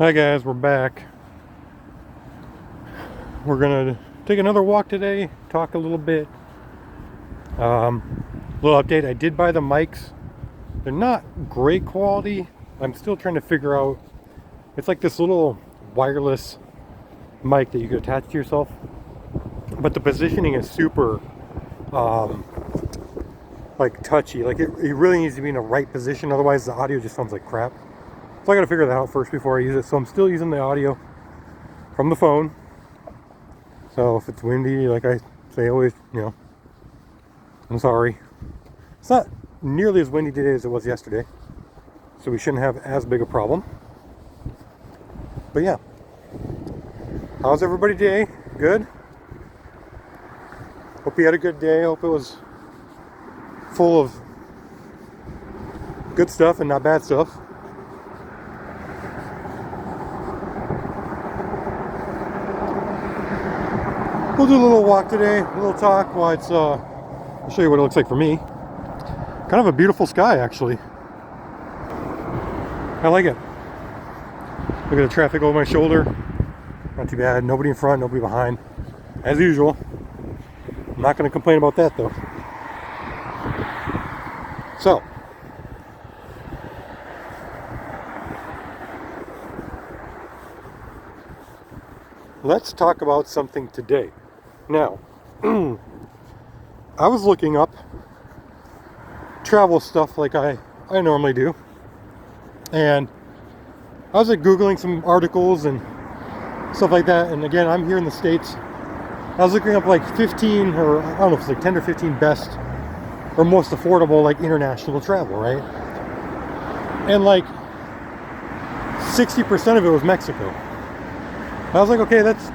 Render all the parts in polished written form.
Hi guys, we're back. We're gonna take another walk today, talk a little bit. Little update, I did buy the mics. They're not great quality. I'm still trying to figure out, it's like this little wireless mic that you could attach to yourself, but the positioning is super like touchy. Like it really needs to be in the right position, otherwise the audio just sounds like crap. So I gotta figure that out first before I use it. So I'm still using the audio from the phone. So if it's windy, like I say always, I'm sorry. It's not nearly as windy today as it was yesterday, so we shouldn't have as big a problem. But yeah, how's everybody today? Good? Hope you had a good day. Hope it was full of good stuff and not bad stuff. We'll do a little walk today, a little talk while it's, I'll show you what it looks like for me. Kind of a beautiful sky, actually. I like it. Look at the traffic over my shoulder. Not too bad. Nobody in front, nobody behind. As usual. I'm not going to complain about that, though. So. Let's talk about something today. Now, I was looking up travel stuff like I normally do, and I was like Googling some articles and stuff like that. And again, I'm here in the States. I was looking up like 15, or I don't know if it's like 10 or 15 best or most affordable like international travel, right? And like 60% of it was Mexico. I was like, okay, that's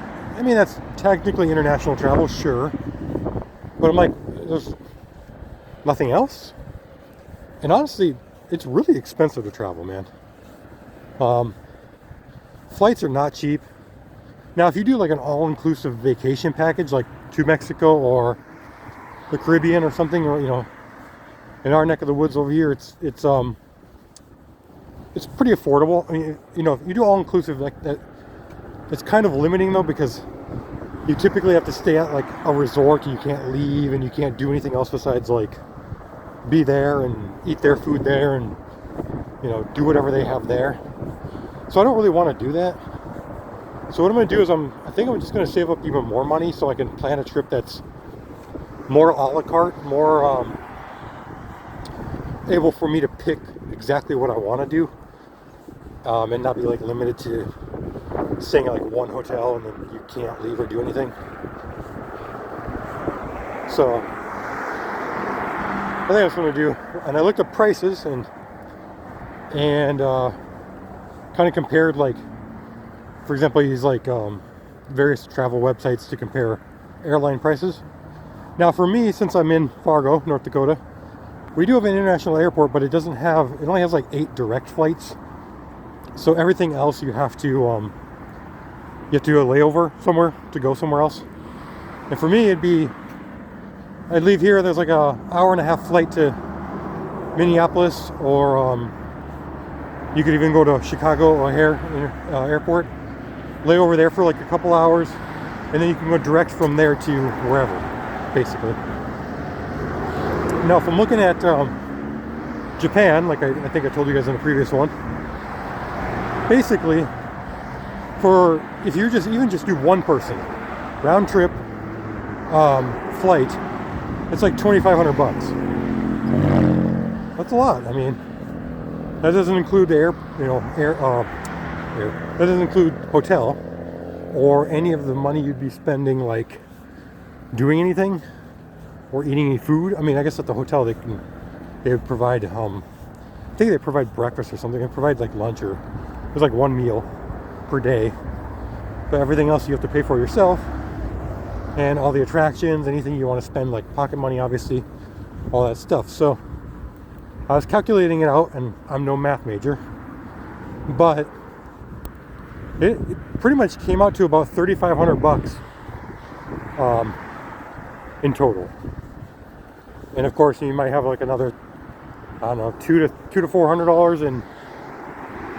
technically international travel, sure. But I'm like, there's nothing else? And honestly, it's really expensive to travel, man. Flights are not cheap. Now, if you do like an all-inclusive vacation package, like to Mexico or the Caribbean or something, or in our neck of the woods over here, it's pretty affordable. I mean, if you do all-inclusive like that, it's kind of limiting though, because you typically have to stay at like a resort and you can't leave and you can't do anything else besides like be there and eat their food there and do whatever they have there. So I don't really want to do that. So what I'm going to do is I think I'm just going to save up even more money so I can plan a trip that's more a la carte, more able for me to pick exactly what I want to do, and not be like limited to staying at like one hotel and then you can't leave or do anything. So I think that's what I'm going to do. And I looked up prices and kind of compared, like, for example, I use like various travel websites to compare airline prices. Now for me, since I'm in Fargo, North Dakota, we do have an international airport, but it only has like 8 direct flights. So everything else you have to do a layover somewhere to go somewhere else. And for me, I'd leave here, there's like a hour-and-a-half flight to Minneapolis, or you could even go to Chicago O'Hare Airport, lay over there for like a couple hours, and then you can go direct from there to wherever, basically. Now, if I'm looking at Japan, like I think I told you guys in the previous one, basically, if you just do one person round trip flight, it's like $2,500. That's a lot. I mean, that doesn't include the that doesn't include hotel or any of the money you'd be spending like doing anything or eating any food. I mean, I guess at the hotel they would provide I think they provide breakfast or something. They provide like lunch, or there's like one meal per day. But everything else you have to pay for yourself, and all the attractions, anything you want to spend, like pocket money, obviously, all that stuff. So I was calculating it out, and I'm no math major, but it pretty much came out to about $3,500 in total. And of course, you might have like another, I don't know, $200 to $400 in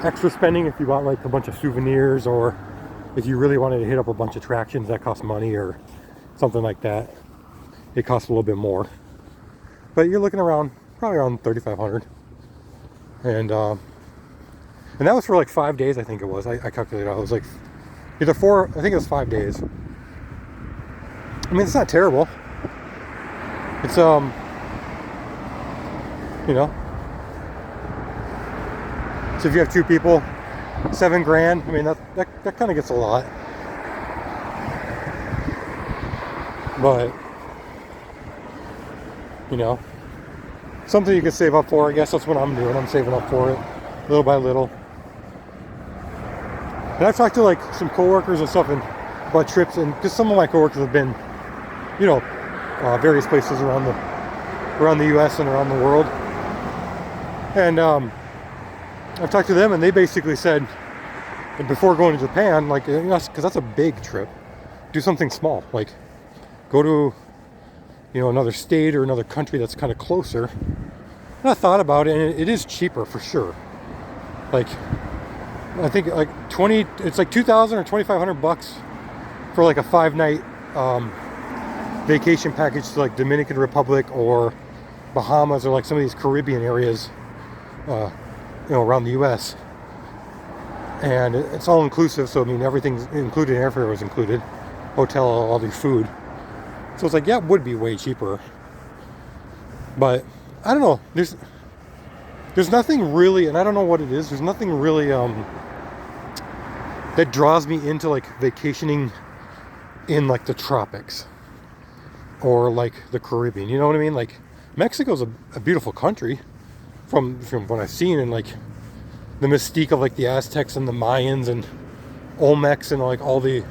extra spending if you bought like a bunch of souvenirs, or if you really wanted to hit up a bunch of attractions that cost money or something like that. It costs a little bit more. But you're looking around, probably around $3,500. And that was for like 5 days, I think it was. I calculated out. It was like either 4, I think it was 5 days. I mean, it's not terrible. It's, you know. So if you have 2 people, $7,000. I mean, that kind of gets a lot. But, you know, something you can save up for. I guess that's what I'm doing. I'm saving up for it, little by little. And I've talked to like some coworkers and stuff about trips, and because some of my coworkers have been, you know, various places around the U.S. and around the world. And I've talked to them, and they basically said, before going to Japan, like, you know, because that's a big trip, do something small, like go to, you know, another state or another country that's kind of closer. And I thought about it, and it is cheaper for sure. Like, I think like it's like $2,000 or $2,500 for like a 5-night vacation package to like Dominican Republic or Bahamas or like some of these Caribbean areas, you know, around the U.S. And it's all inclusive, so I mean everything's included. Airfare was included, hotel, all the food. So it's like, yeah, it would be way cheaper. But I don't know. There's nothing really, and I don't know what it is. There's nothing really that draws me into like vacationing in like the tropics or like the Caribbean. You know what I mean? Like Mexico's a beautiful country from what I've seen, and like the mystique of like the Aztecs and the Mayans and Olmecs and like all the,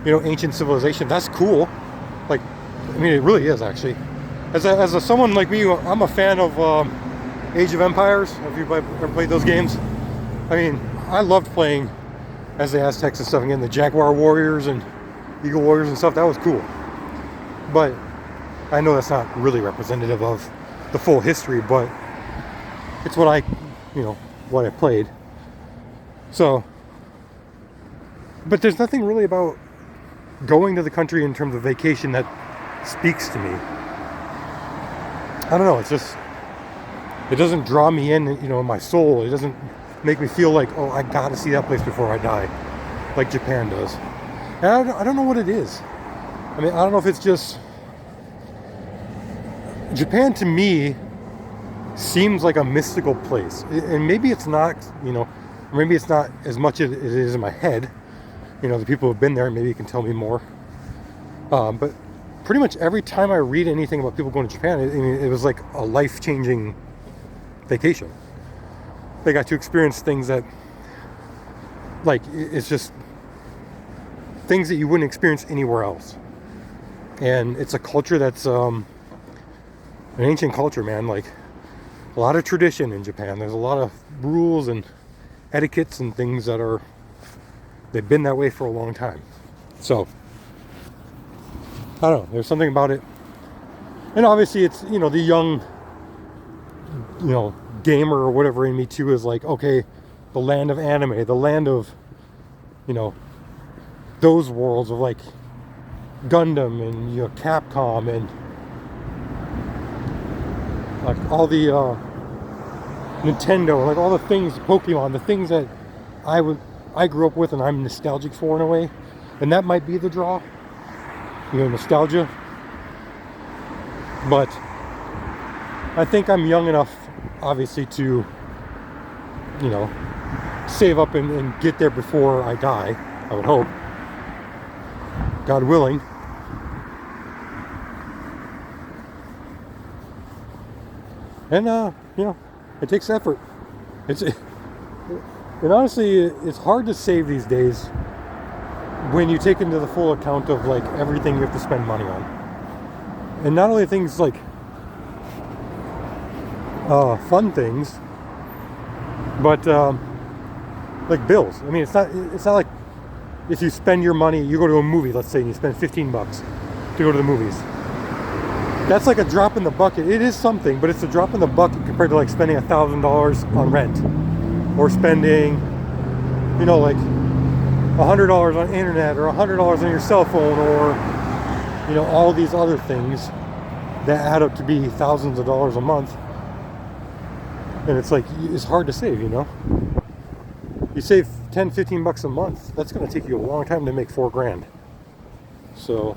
you know, ancient civilization. That's cool. Like, I mean, it really is actually. As a someone like me, I'm a fan of Age of Empires. Have you ever played those games? I mean, I loved playing as the Aztecs and stuff. Again, the Jaguar Warriors and Eagle Warriors and stuff. That was cool. But I know that's not really representative of the full history, but it's what I, you know, what I played. So, but there's nothing really about going to the country in terms of vacation that speaks to me. I don't know, it's just, it doesn't draw me in, you know, in my soul. It doesn't make me feel like, oh, I gotta see that place before I die, like Japan does. And I don't know what it is. I mean, I don't know if it's just, Japan to me seems like a mystical place. And maybe it's not, you know, maybe it's not as much as it is in my head. You know, the people who've been there, maybe you can tell me more. But pretty much every time I read anything about people going to Japan, it was like a life-changing vacation. They got to experience things that, like, it's just things that you wouldn't experience anywhere else. And it's a culture that's an ancient culture, man. Like, a lot of tradition in Japan. There's a lot of rules and etiquettes and things that are, they've been that way for a long time. So, I don't know, there's something about it. And obviously it's, you know, the young, you know, gamer or whatever in me too is like, okay, the land of anime, the land of, you know, those worlds of like Gundam and, you know, Capcom and like all the Nintendo, like all the things, Pokemon, the things that I grew up with and I'm nostalgic for in a way. And that might be the draw, you know, nostalgia. But I think I'm young enough, obviously, to, you know, save up and get there before I die, I would hope. God willing. And, you know, it takes effort. And honestly, it's hard to save these days when you take into the full account of, like, everything you have to spend money on. And not only things like fun things, but like bills. I mean, it's not like if you spend your money, you go to a movie, let's say, and you spend $15 to go to the movies. That's like a drop in the bucket. It is something, but it's a drop in the bucket compared to like spending $1,000 on rent. or spending, you know, like $100 on internet or $100 on your cell phone, or, you know, all these other things that add up to be thousands of dollars a month. And it's like, it's hard to save, you know. You save 10, 15 bucks a month, that's going to take you a long time to make $4,000. So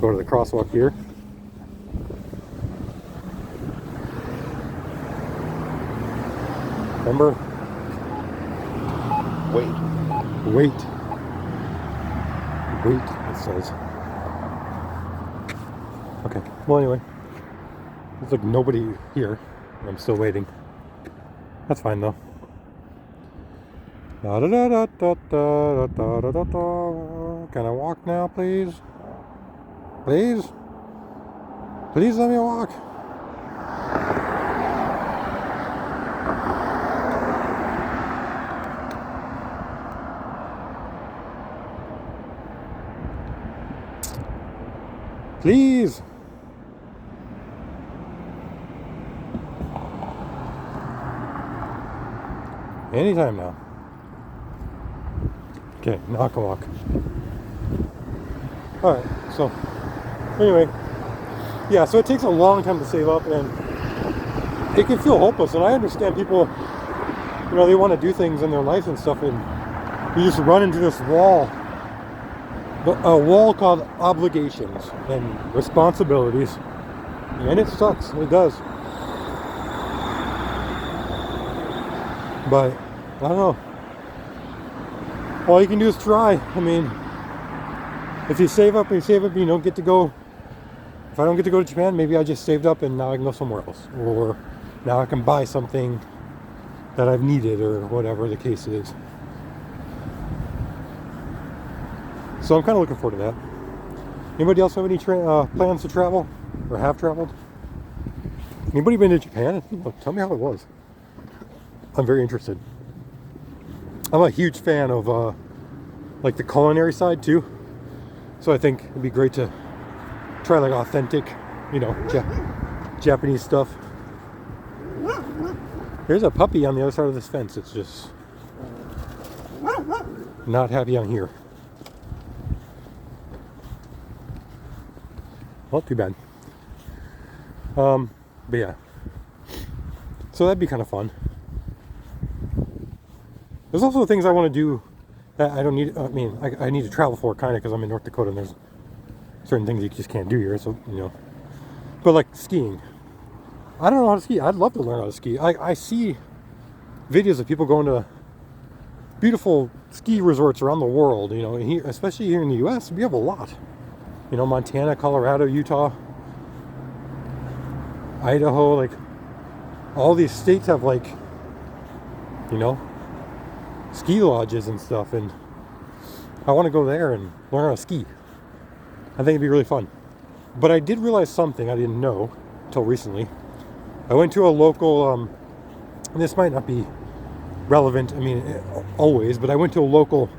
go to the crosswalk here. Remember? Wait, it says. Okay, well anyway, there's like nobody here. I'm still waiting. That's fine though. Da da da da da da da da da da. Can I walk now, please? Please? Please let me walk. Please. Anytime now. Okay, now I can walk. Alright, so anyway, yeah, so it takes a long time to save up, and it can feel hopeless. And I understand people, you know, they want to do things in their life and stuff, and you just run into this wall. A wall called obligations and responsibilities, and it sucks. It does. But I don't know. All you can do is try. I mean, if you save up, you don't get to go. If I don't get to go to Japan, maybe I just saved up and now I can go somewhere else, or now I can buy something that I've needed, or whatever the case is. So I'm kind of looking forward to that. Anybody else have any plans to travel, or have traveled? Anybody been to Japan? Tell me how it was. I'm very interested. I'm a huge fan of like the culinary side too. So I think it'd be great to try like authentic, you know, Japanese stuff. There's a puppy on the other side of this fence. It's just not happy I'm here. Well, too bad. But yeah. So that'd be kind of fun. There's also things I want to do that I don't need. I mean, I need to travel for, kind of, because I'm in North Dakota and there's certain things you just can't do here. So, you know. But like skiing. I don't know how to ski. I'd love to learn how to ski. I see videos of people going to beautiful ski resorts around the world. You know, here, especially here in the U.S., we have a lot. You know, Montana, Colorado, Utah, Idaho, like all these states have like, you know, ski lodges and stuff, and I want to go there and learn how to ski. I think it'd be really fun. But I did realize something I didn't know until recently. I went to a local, and this might not be relevant, I mean, always, but I went to a local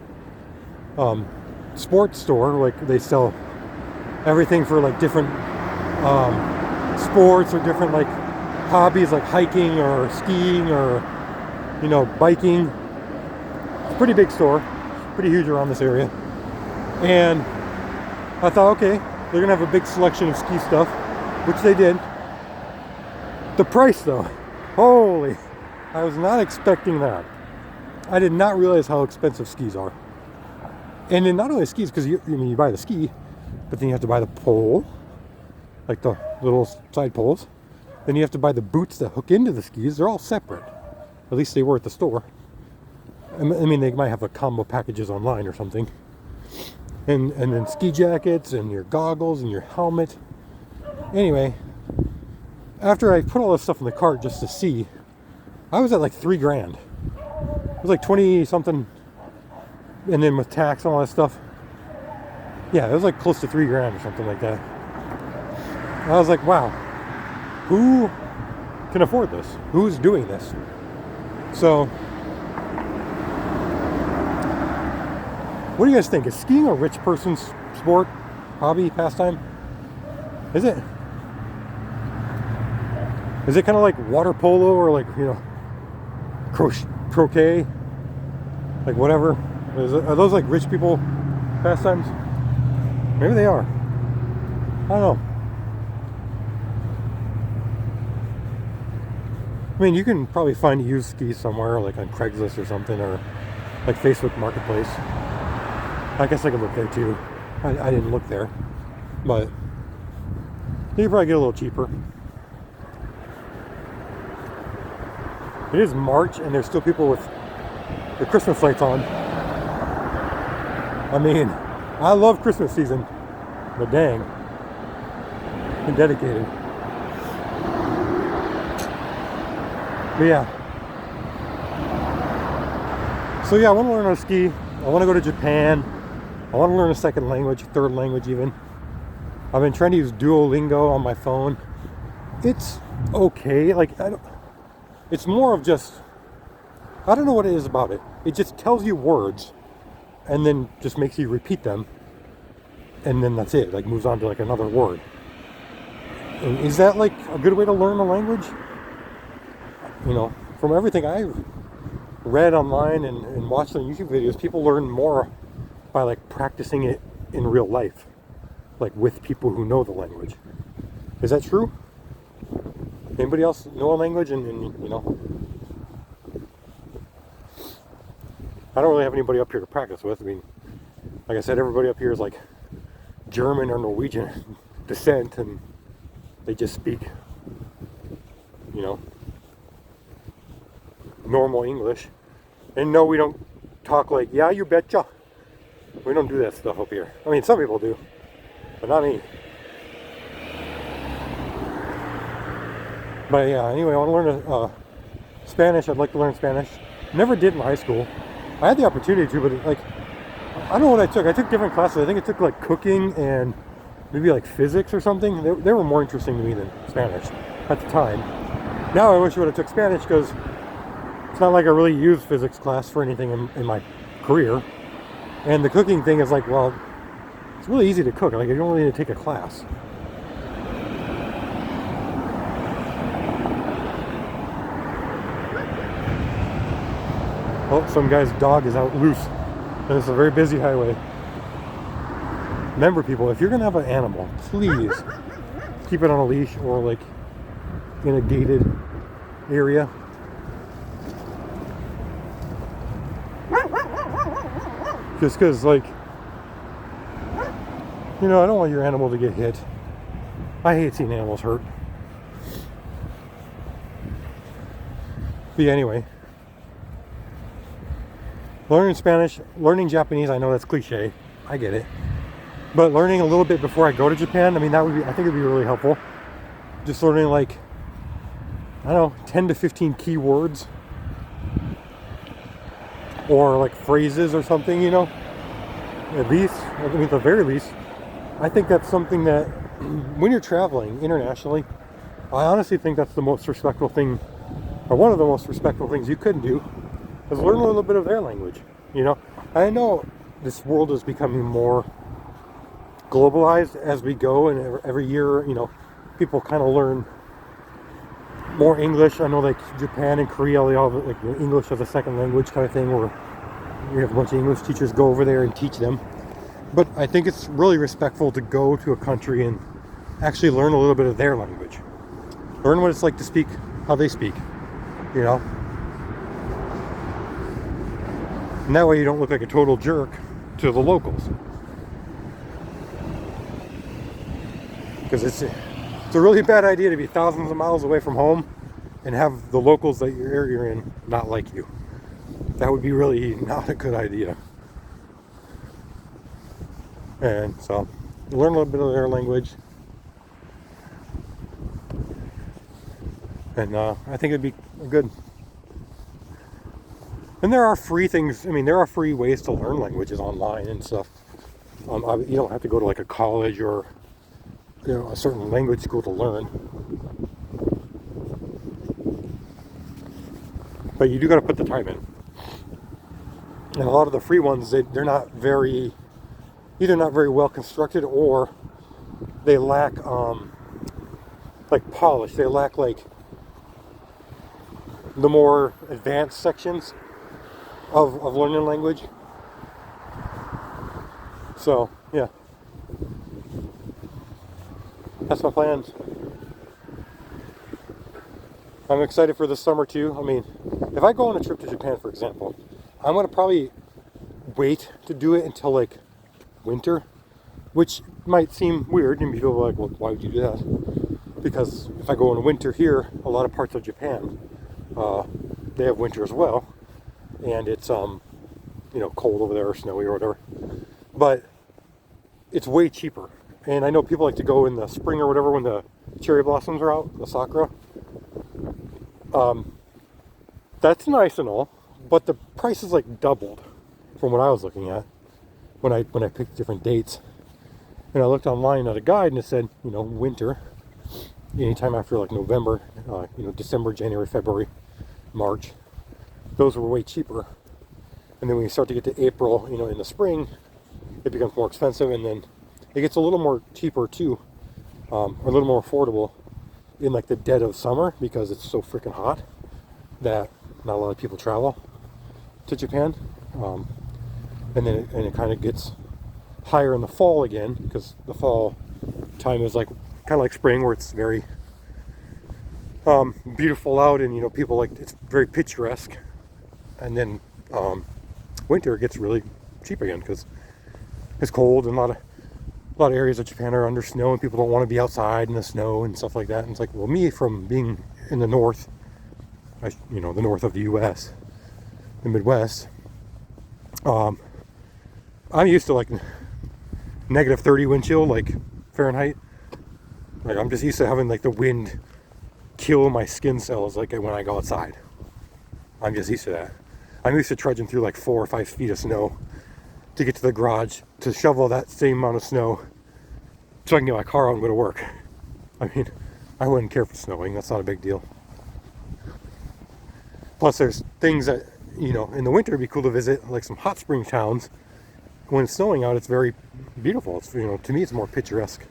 sports store. Like, they sell everything for like different sports, or different like hobbies, like hiking or skiing, or, you know, biking. It's a pretty big store, pretty huge around this area. And I thought, okay, they're gonna have a big selection of ski stuff, which they did. The price though, holy, I was not expecting that. I did not realize how expensive skis are. And then not only skis, because you buy the ski, but then you have to buy the pole, like the little side poles. Then you have to buy the boots that hook into the skis. They're all separate. At least they were at the store. I mean, they might have a combo packages online or something. And then ski jackets, and your goggles, and your helmet. Anyway, after I put all this stuff in the cart just to see, I was at like $3,000. It was like 20 something, and then with tax and all that stuff, yeah, it was like close to $3,000 or something like that. I was like, wow, who can afford this? Who's doing this? So, what do you guys think? Is skiing a rich person's sport, hobby, pastime? Is it? Is it kind of like water polo or like, croquet? Like whatever. Are those like rich people pastimes? Maybe they are. I don't know. I mean, you can probably find used skis somewhere, like on Craigslist or something, or like Facebook Marketplace. I guess I could look there too. I didn't look there, but you can probably get a little cheaper. It is March, and there's still people with the Christmas lights on. I mean, I love Christmas season, but dang, I'm dedicated. But yeah. So yeah, I want to learn how to ski. I want to go to Japan. I want to learn a second language, third language even. I've been trying to use Duolingo on my phone. It's okay. Like, it's more of just, I don't know what it is about it. It just tells you words and then just makes you repeat them. And then that's it. Like, moves on to like another word. And is that like a good way to learn a language? From everything I've read online and watched on YouTube videos, people learn more by like practicing it in real life, like with people who know the language. Is that true? Anybody else know a language and I don't really have anybody up here to practice with. I mean, like I said, everybody up here is like German or Norwegian descent, and they just speak, normal English. And no, we don't talk like, yeah, you betcha. We don't do that stuff up here. I mean, some people do, but not me. But yeah, anyway, I want to learn Spanish. I'd like to learn Spanish. Never did in high school. I had the opportunity to, but I don't know what I took. I took different classes. I think I took like cooking and maybe like physics or something. They were more interesting to me than Spanish at the time. Now I wish I would have took Spanish, because it's not like I really used physics class for anything in my career. And the cooking thing is like, well, it's really easy to cook. Like, you don't really need to take a class. Oh, some guy's dog is out loose. And it's a very busy highway. Remember, people, if you're going to have an animal, please keep it on a leash or like in a gated area. Just because, like, I don't want your animal to get hit. I hate seeing animals hurt. But yeah, anyway. Learning Spanish, learning Japanese, I know that's cliche. I get it. But learning a little bit before I go to Japan, I mean, I think it'd be really helpful. Just learning like, I don't know, 10 to 15 keywords. Or like phrases or something, at least, at the very least. I think that's something that when you're traveling internationally, I honestly think that's the most respectful thing, or one of the most respectful things you could do, is learn a little bit of their language. I know this world is becoming more globalized as we go, and every year, people kind of learn more English. I know like Japan and Korea, they all have like English as a second language kind of thing, where we have a bunch of English teachers go over there and teach them. But I think it's really respectful to go to a country and actually learn a little bit of their language. Learn what it's like to speak how they speak, And that way you don't look like a total jerk to the locals. Because it's a really bad idea to be thousands of miles away from home and have the locals that you're in not like you. That would be really not a good idea. And so, learn a little bit of their language. And I think it'd be good. And there are free things, there are free ways to learn languages online and stuff. You don't have to go to like a college or a certain language school to learn. But you do got to put the time in. And a lot of the free ones, they're not very, either not very well constructed, or they lack like polish. They lack like the more advanced sections of learning language. So yeah, that's my plans. I'm excited for this summer too. I mean, if I go on a trip to Japan, for example, I'm gonna probably wait to do it until like winter, which might seem weird, and people are like, well, why would you do that? Because if I go in winter here, a lot of parts of Japan, they have winter as well, and it's cold over there or snowy or whatever. But it's way cheaper, and I know people like to go in the spring or whatever when the cherry blossoms are out, the sakura. That's nice and all, but the price is like doubled from what I was looking at when I picked different dates. And I looked online at a guide and it said, winter, anytime after like November, December, January, February, March, those were way cheaper. And then when you start to get to April, in the spring, it becomes more expensive, and then it gets a little more cheaper too, or a little more affordable in like the dead of summer, because it's so freaking hot that not a lot of people travel to Japan. And then it kind of gets higher in the fall again, because the fall time is like kind of like spring, where it's very beautiful out, and people like, it's very picturesque. And then winter gets really cheap again because it's cold, and a lot of areas of Japan are under snow, and people don't want to be outside in the snow and stuff like that. And it's like, well, me, from being in the north, the north of the U.S., the Midwest, I'm used to like negative 30 wind chill, like Fahrenheit. Like, I'm just used to having like the wind kill my skin cells like when I go outside. I'm just used to that. I'm used to trudging through like 4 or 5 feet of snow to get to the garage to shovel that same amount of snow so I can get my car out and go to work. I mean, I wouldn't care for snowing. That's not a big deal. Plus, there's things that, in the winter it'd be cool to visit, like some hot spring towns. When it's snowing out, it's very beautiful. It's, to me, it's more picturesque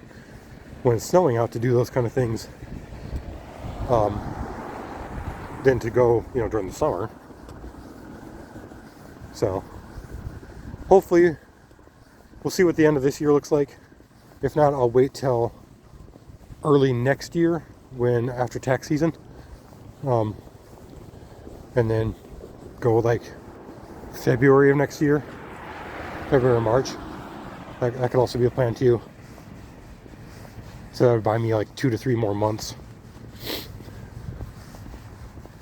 when it's snowing out to do those kind of things than to go, during the summer. So hopefully we'll see what the end of this year looks like. If not, I'll wait till early next year, when after tax season, and then go like February of next year, February or March. That could also be a plan too. So that would buy me like 2 to 3 more months.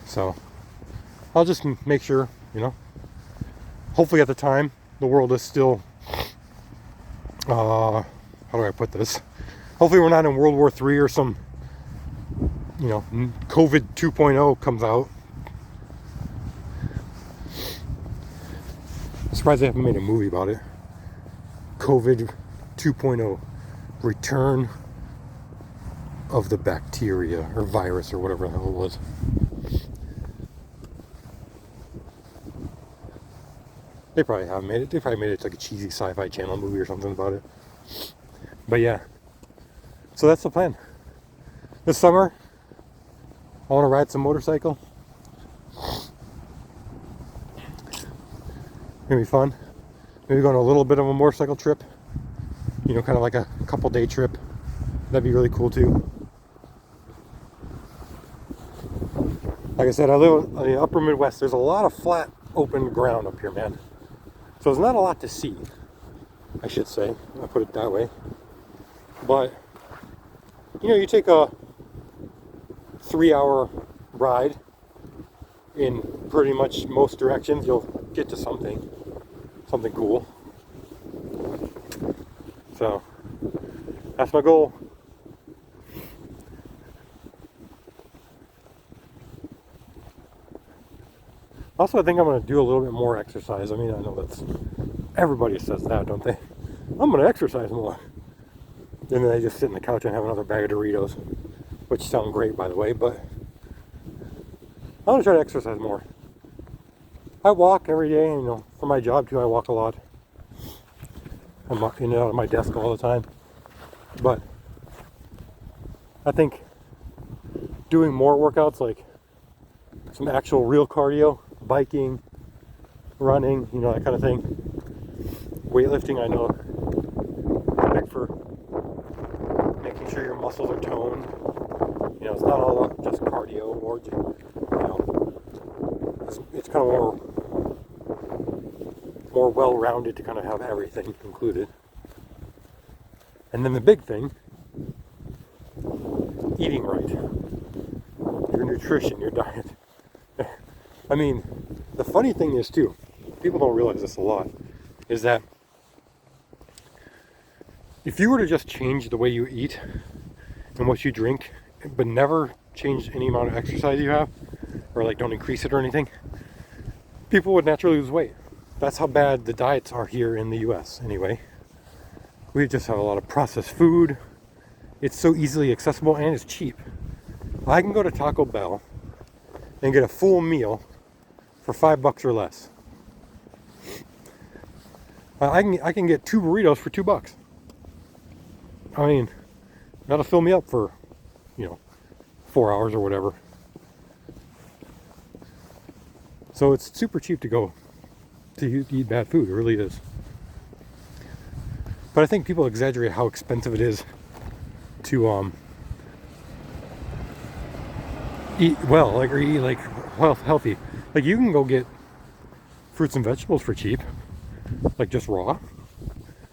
So I'll just make sure, hopefully at the time the world is still, how do I put this? Hopefully we're not in World War III or some, COVID 2.0 comes out. I'm surprised they haven't made a movie about it. COVID 2.0, return of the bacteria or virus or whatever the hell it was. They probably haven't made it. They probably made it like a cheesy sci-fi channel movie or something about it. But yeah. So that's the plan. This summer, I want to ride some motorcycle. Gonna be fun. Maybe go on a little bit of a motorcycle trip. Kind of like a couple day trip. That'd be really cool too. Like I said, I live in the upper Midwest. There's a lot of flat, open ground up here, man. So there's not a lot to see, I should say. I'll put it that way. But, you take a 3-hour ride in pretty much most directions, you'll get to something cool. So, that's my goal. Also, I think I'm going to do a little bit more exercise. I mean, I know that's, everybody says that, don't they? I'm going to exercise more. And then they just sit on the couch and have another bag of Doritos, which sound great, by the way, but I'm going to try to exercise more. I walk every day, for my job too, I walk a lot. I'm in and out of my desk all the time. But I think doing more workouts, like some actual real cardio, biking, running, you know, that kind of thing. Weightlifting, I know, big for making sure your muscles are toned. You know, it's not all just cardio or, you know, it's kind of more well-rounded to kind of have everything included. And then the big thing, eating right. Your nutrition, your diet. I mean, the funny thing is too, people don't realize this a lot, is that if you were to just change the way you eat and what you drink, but never change any amount of exercise you have, or like don't increase it or anything, people would naturally lose weight. That's how bad the diets are here in the US anyway. We just have a lot of processed food. It's so easily accessible and it's cheap. I can go to Taco Bell and get a full meal for $5 or less. I can get 2 burritos for $2. I mean, that'll fill me up for, you know, 4 hours or whatever. So it's super cheap to go to eat bad food. It really is. But I think people exaggerate how expensive it is to eat well, like, or eat like healthy. Like, you can go get fruits and vegetables for cheap, like just raw.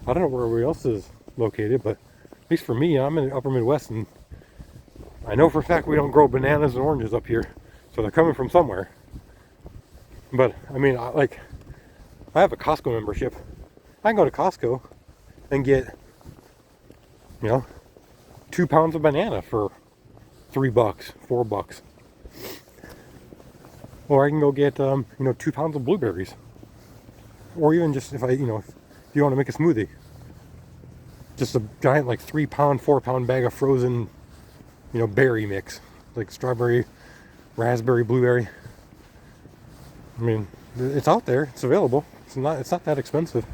I don't know where everybody else is located, but at least for me, I'm in the upper Midwest, and I know for a fact we don't grow bananas and oranges up here, so they're coming from somewhere. But I mean, I have a Costco membership. I can go to Costco and get, you know, 2 pounds of banana for $3, $4. Or I can go get, you know, 2 pounds of blueberries. Or even just if you want to make a smoothie, just a giant like 3 pound, 4 pound bag of frozen, you know, berry mix, like strawberry, raspberry, blueberry. I mean, it's out there, it's available. It's not that expensive.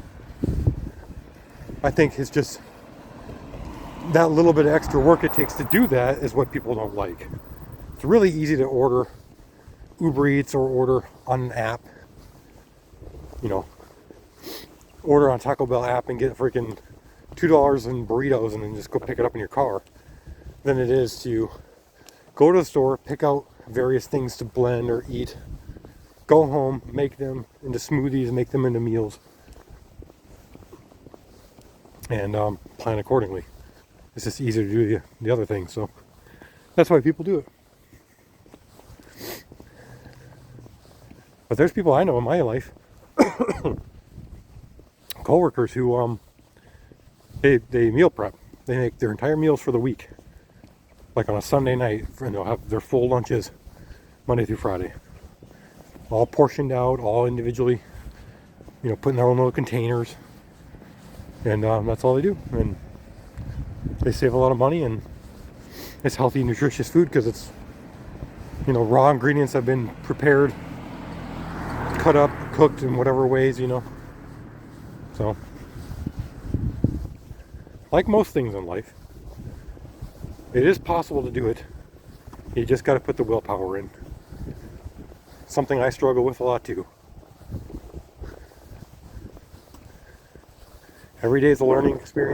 I think it's just that little bit of extra work it takes to do that is what people don't like. It's really easy to order Uber Eats or order on an app. You know, order on Taco Bell app and get freaking $2 in burritos and then just go pick it up in your car, than it is to go to the store, pick out various things to blend or eat, go home, make them into smoothies, make them into meals, and plan accordingly. It's just easier to do the other thing, so that's why people do it. But there's people I know in my life, coworkers who they meal prep. They make their entire meals for the week, like on a Sunday night, and they'll have their full lunches Monday through Friday, all portioned out, all individually, you know, put in their own little containers, and that's all they do. And they save a lot of money, and it's healthy, nutritious food because it's, you know, raw ingredients have been prepared, cut up, cooked in whatever ways, you know. So, like most things in life, it is possible to do it. You just got to put the willpower in. Something I struggle with a lot too. Every day is a learning experience.